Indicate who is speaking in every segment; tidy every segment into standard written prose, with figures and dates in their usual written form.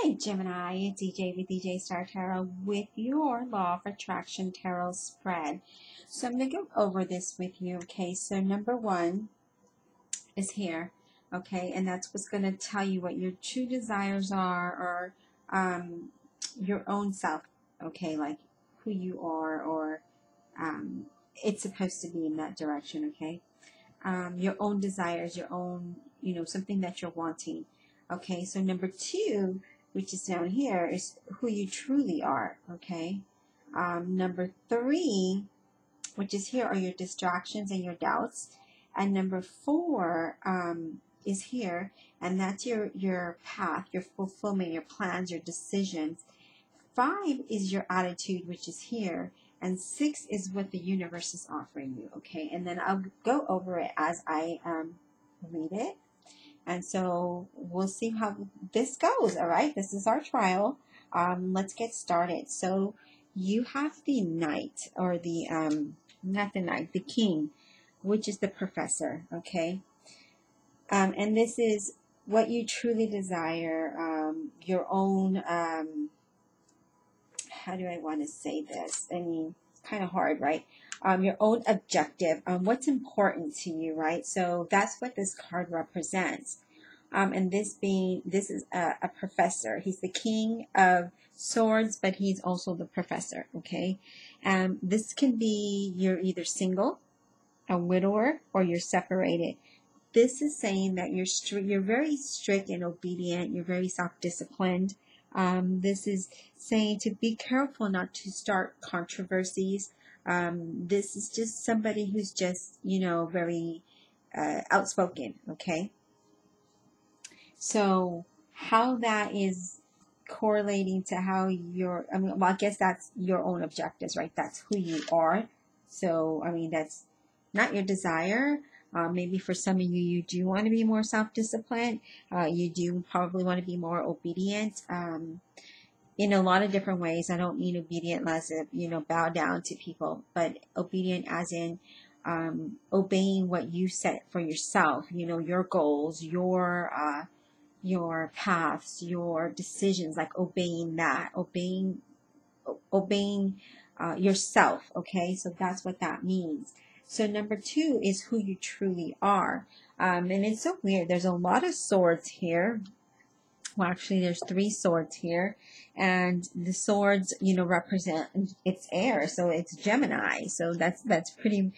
Speaker 1: Hey Gemini, it's EJ with EJ Star Tarot with your Law of Attraction Tarot spread. So I'm going to go over this with you, okay? So number one is here, okay? And that's what's going to tell you what your true desires are or your own self, okay? Like who you are or it's supposed to be in that direction, okay? Your own desires, your own, something that you're wanting. Okay, so number two, which is down here, is who you truly are. Okay, number three, which is here, are your distractions and your doubts. And number four is here, and that's your path, your fulfillment, your plans, your decisions. 5 is your attitude, which is here. And 6 is what the universe is offering you, okay? And then I'll go over it as I read it. And so we'll see how this goes, all right? This is our trial. Let's get started. So you have the knight, or the, not the knight, the king, which is the professor, okay? And this is what you truly desire, your own, how do I want to say this? I mean, kind of hard, right? Your own objective, what's important to you, right? So that's what this card represents. And this is a professor. He's the king of swords, but he's also the professor, okay? This can be you're either single, a widower, or you're separated. This is saying that you're very strict and obedient. You're very self-disciplined. This is saying to be careful not to start controversies. This is just somebody who's just, very outspoken, okay? So how that is correlating to how I guess that's your own objectives, right? That's who you are. So, I mean, that's not your desire. Maybe for some of you, you do want to be more self-disciplined. You do probably want to be more obedient in a lot of different ways. I don't mean obedient as if, bow down to people, but obedient as in obeying what you set for yourself, your goals, your paths, your decisions, like obeying that, obeying yourself. Okay, so that's what that means. So number 2 is who you truly are. And it's so weird. There's a lot of swords here. Well, actually, there's 3 swords here, and the swords, represent it's air, so it's Gemini. So that's pretty,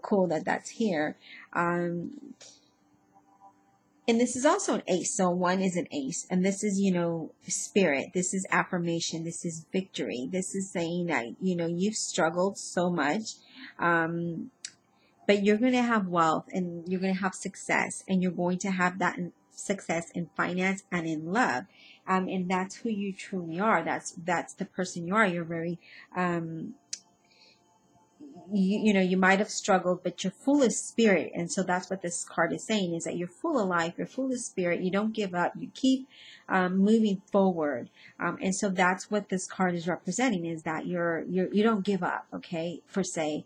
Speaker 1: cool that that's here. And this is also an ace. So 1 is an ace. And this is, spirit. This is affirmation. This is victory. This is saying that, you've struggled so much. But you're going to have wealth and you're going to have success. And you're going to have that success in finance and in love. And that's who you truly are. That's the person you are. You're very, you might have struggled, but you're full of spirit. And so that's what this card is saying, is that you're full of life, you're full of spirit, you don't give up, you keep moving forward. And so that's what this card is representing, is that you don't give up, okay, per se.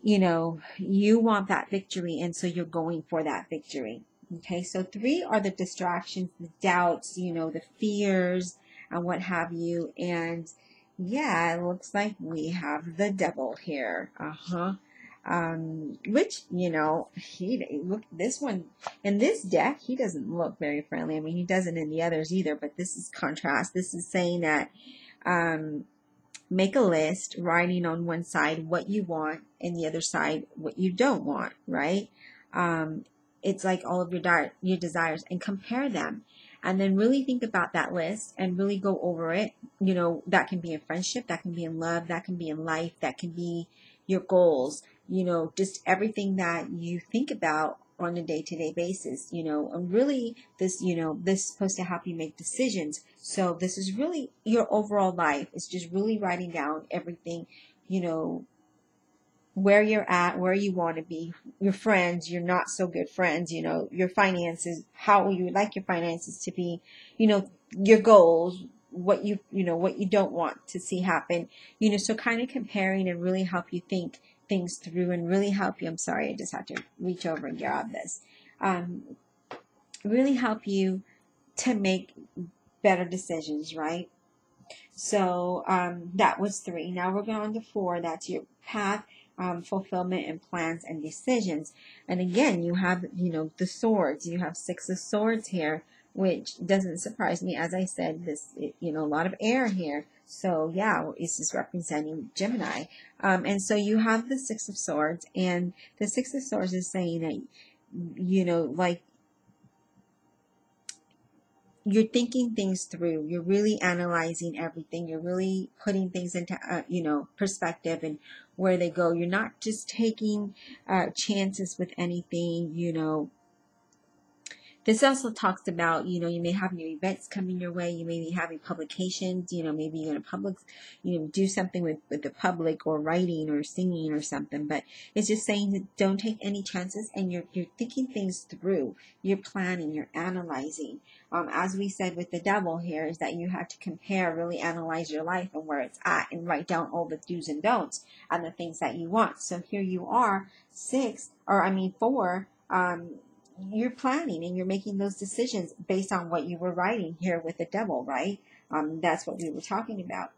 Speaker 1: You want that victory, and so you're going for that victory. Okay, so 3 are the distractions, the doubts, the fears, and what have you. And yeah, it looks like we have the devil here. Which, look, this one, in this deck, he doesn't look very friendly. I mean, he doesn't in the others either, but this is contrast. This is saying that, make a list, writing on one side what you want, and the other side what you don't want, right? It's like all of your desires, and compare them. And then really think about that list and really go over it. That can be in friendship, that can be in love, that can be in life, that can be your goals, just everything that you think about on a day-to-day basis, and really this, this is supposed to help you make decisions. So this is really your overall life. It's just really writing down everything, where you're at, where you want to be, your friends, your not so good friends, your finances, how you would like your finances to be, your goals, what you don't want to see happen, so kind of comparing and really help you think things through and really help you. I'm sorry, I just have to reach over and grab this. Really help you to make better decisions, right? So that was 3. Now we're going to 4. That's your path, fulfillment, and plans and decisions. And again, you have, the swords. You have 6 of swords here, which doesn't surprise me. As I said, this, a lot of air here. So yeah, this is representing Gemini. And so you have the 6 of swords, and the 6 of swords is saying that, like, you're thinking things through. You're really analyzing everything. You're really putting things into, perspective and where they go. You're not just taking chances with anything, This also talks about, you may have new events coming your way. You may be having publications, maybe you're going to public, do something with the public, or writing or singing or something. But it's just saying that don't take any chances, and you're thinking things through. You're planning, you're analyzing. As we said with the devil here, is that you have to compare, really analyze your life and where it's at, and write down all the do's and don'ts and the things that you want. So here you are, 4, you're planning and you're making those decisions based on what you were writing here with the devil, right? That's what we were talking about.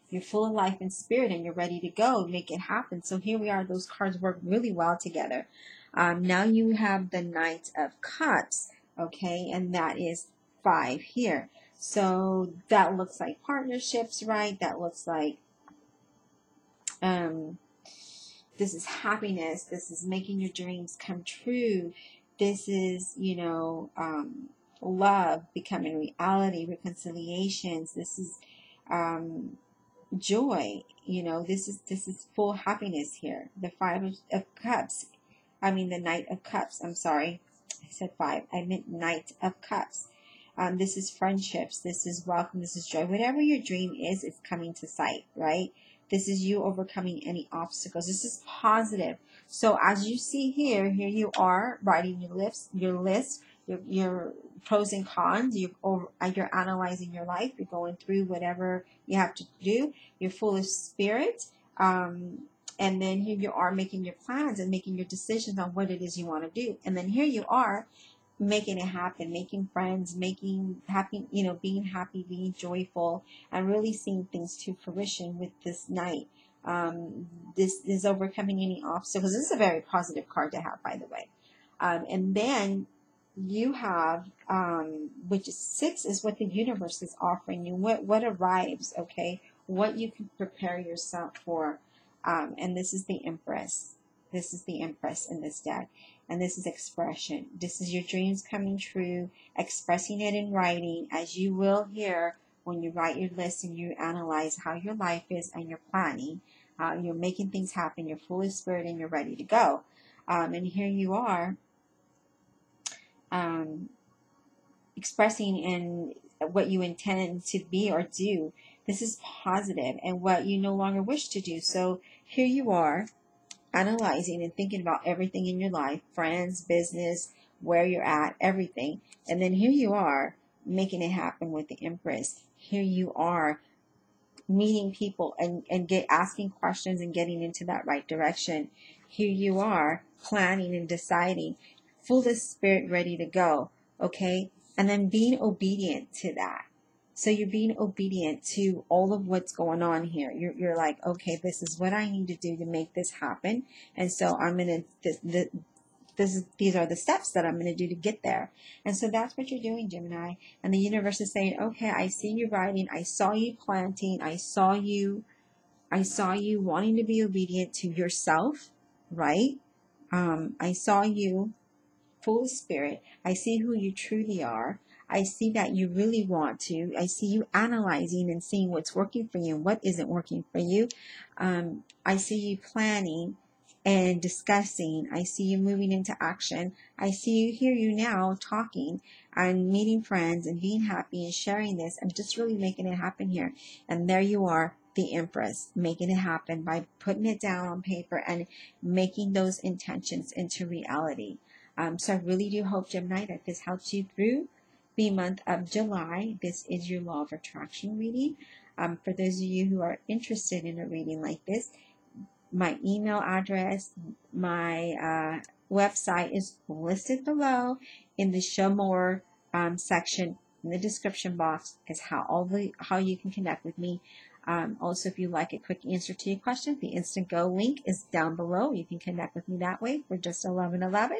Speaker 1: You're full of life and spirit, and you're ready to go make it happen. So here we are. Those cards work really well together. Now you have the Knight of Cups, okay, and that is 5 here. So that looks like partnerships, right? That looks like this is happiness. This is making your dreams come true. This is, love becoming reality, reconciliations. This is joy. This is full happiness here. The 5 of Cups. The Knight of Cups. I'm sorry. I said 5. I meant Knight of Cups. This is friendships. This is welcome. This is joy. Whatever your dream is, it's coming to sight, right? This is you overcoming any obstacles. This is positive. So as you see here you are writing your list, your pros and cons. You're analyzing your life. You're going through whatever you have to do. You're full of spirit. And then here you are making your plans and making your decisions on what it is you want to do. And then here you are making it happen, making friends, making happy, being happy, being joyful, and really seeing things to fruition with this Knight. This is overcoming any obstacles. This is a very positive card to have, by the way. And then you have, which is 6, is what the universe is offering you. What arrives, okay? What you can prepare yourself for. And this is the Empress. This is the Empress in this deck. And this is expression. This is your dreams coming true, expressing it in writing, as you will here when you write your list and you analyze how your life is and you're planning. You're making things happen. You're full of spirit and you're ready to go. And here you are expressing in what you intend to be or do. This is positive, and what you no longer wish to do. So here you are, analyzing and thinking about everything in your life, friends, business, where you're at, everything. And then here you are making it happen with the Empress. Here you are meeting people and asking questions and getting into that right direction. Here you are planning and deciding, full of spirit, ready to go. Okay. And then being obedient to that. So you're being obedient to all of what's going on here. You're like, okay, this is what I need to do to make this happen. And so I'm going to, these are the steps that I'm going to do to get there. And so that's what you're doing, Gemini. And the universe is saying, okay, I see you writing. I saw you planting. I saw you wanting to be obedient to yourself, right? I saw you full of spirit. I see who you truly are. I see that you really want to. I see you analyzing and seeing what's working for you and what isn't working for you. I see you planning and discussing. I see you moving into action. I hear you now talking and meeting friends and being happy and sharing this and just really making it happen here. And there you are, the Empress, making it happen by putting it down on paper and making those intentions into reality. So I really do hope, Gemini, that this helps you through the month of July. This is your Law of Attraction reading. For those of you who are interested in a reading like this, my email address, my website is listed below in the Show More section in the description box is how you can connect with me. Also, if you'd like a quick answer to your question, the InstantGo link is down below. You can connect with me that way for just $11.11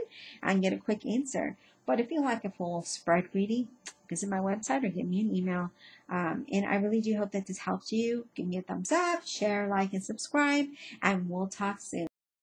Speaker 1: and get a quick answer. But if you like a full spread reading, visit my website or give me an email. And I really do hope that this helps you. Give me a thumbs up, share, like, and subscribe, and we'll talk soon.